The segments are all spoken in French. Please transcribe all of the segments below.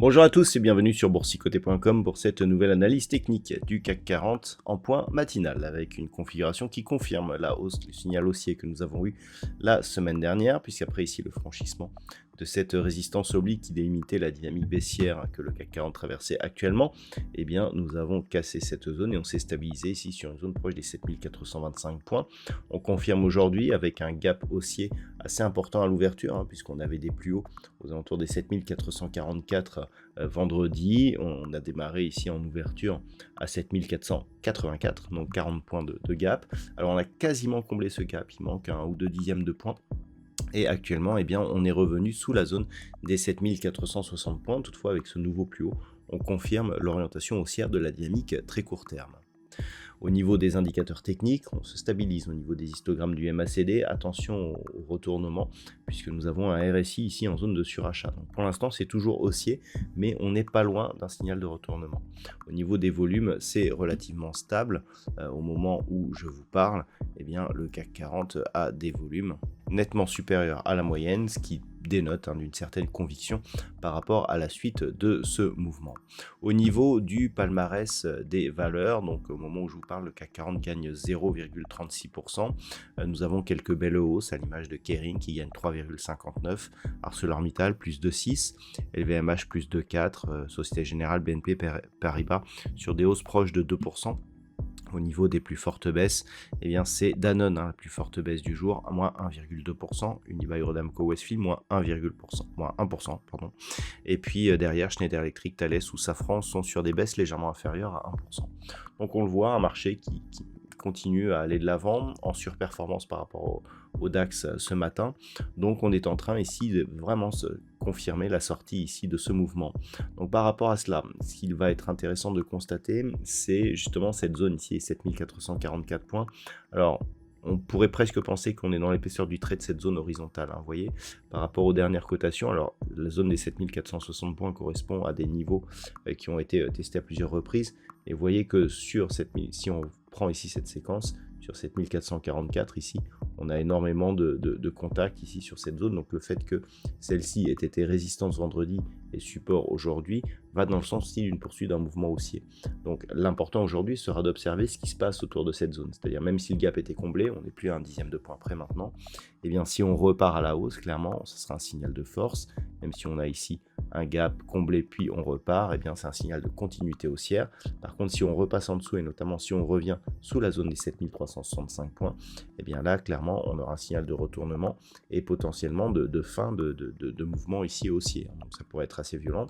Bonjour à tous et bienvenue sur boursicoté.com pour cette nouvelle analyse technique du CAC 40 en point matinal avec une configuration qui confirme la hausse du signal haussier que nous avons eu la semaine dernière, puisqu'après ici le franchissement de cette résistance oblique qui délimitait la dynamique baissière que le CAC 40 traversait actuellement, eh bien nous avons cassé cette zone et on s'est stabilisé ici sur une zone proche des 7425 points. On confirme aujourd'hui avec un gap haussier assez important à l'ouverture, puisqu'on avait des plus hauts aux alentours des 7444 vendredi. On a démarré ici en ouverture à 7484, donc 40 points de gap. Alors on a quasiment comblé ce gap, il manque 1 ou 2 dixièmes de points. Et actuellement, eh bien, on est revenu sous la zone des 7460 points. Toutefois, avec ce nouveau plus haut, on confirme l'orientation haussière de la dynamique très court terme. Au niveau des indicateurs techniques, on se stabilise au niveau des histogrammes du MACD. Attention au retournement, puisque nous avons un RSI ici en zone de surachat. Donc pour l'instant, c'est toujours haussier, mais on n'est pas loin d'un signal de retournement. Au niveau des volumes, c'est relativement stable. Au moment où je vous parle, eh bien, le CAC 40 a des volumes nettement supérieurs à la moyenne, ce qui dénote d'une certaine conviction par rapport à la suite de ce mouvement. Au niveau du palmarès des valeurs, donc au moment où je vous parle, le CAC 40 gagne 0,36%. Nous avons quelques belles hausses à l'image de Kering qui gagne 3,59%, ArcelorMittal plus 2,6%, LVMH plus 2,4%, Société Générale, BNP Paribas sur des hausses proches de 2%. Au niveau des plus fortes baisses, eh bien c'est Danone, la plus forte baisse du jour, à moins 1,2%, Unibail-Rodamco Westfield, moins 1%, pardon. Et puis derrière, Schneider Electric, Thales ou Safran sont sur des baisses légèrement inférieures à 1%. Donc on le voit, un marché qui continue à aller de l'avant en surperformance par rapport au DAX ce matin. Donc on est en train ici de vraiment se confirmer la sortie ici de ce mouvement. Donc par rapport à cela, ce qu'il va être intéressant de constater, c'est justement cette zone ici, 7444 points. Alors on pourrait presque penser qu'on est dans l'épaisseur du trait de cette zone horizontale, vous voyez, par rapport aux dernières cotations. Alors la zone des 7460 points correspond à des niveaux qui ont été testés à plusieurs reprises. Et vous voyez que sur si on prend ici cette séquence, sur 7444 ici, on a énormément de contacts ici sur cette zone. Donc le fait que celle-ci ait été résistance vendredi et support aujourd'hui va dans le sens d'une poursuite d'un mouvement haussier. Donc l'important aujourd'hui sera d'observer ce qui se passe autour de cette zone. C'est-à-dire même si le gap était comblé, on n'est plus à un dixième de point près maintenant, et bien si on repart à la hausse, clairement, ce sera un signal de force. Même si on a ici un gap comblé puis on repart, et bien c'est un signal de continuité haussière. Par contre, si on repasse en dessous et notamment si on revient sous la zone des 7365 points, et bien là, clairement, on aura un signal de retournement et potentiellement de fin de mouvement ici haussier. Donc ça pourrait être assez violent.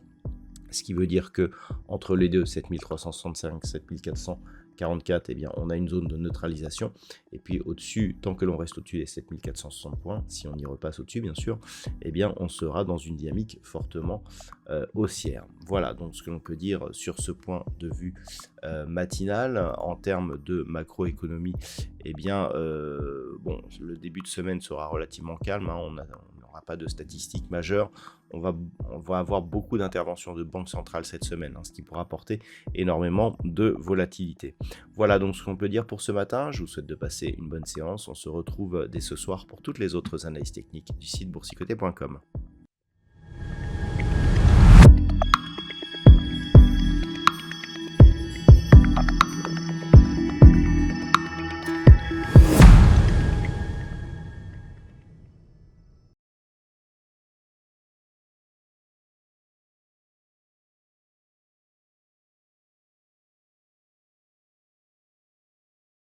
Ce qui veut dire que entre les deux, 7365, 7444, eh bien, on a une zone de neutralisation. Et puis au-dessus, tant que l'on reste au-dessus des 7460 points, si on y repasse au-dessus, bien sûr, eh bien, on sera dans une dynamique fortement haussière. Voilà donc ce que l'on peut dire sur ce point de vue matinal. En termes de macroéconomie, eh bien, bon, le début de semaine sera relativement calme. On n'aura pas de statistiques majeures. On va avoir beaucoup d'interventions de banque centrale cette semaine, ce qui pourra apporter énormément de volatilité. Voilà donc ce qu'on peut dire pour ce matin. Je vous souhaite de passer une bonne séance. On se retrouve dès ce soir pour toutes les autres analyses techniques du site boursicoté.com.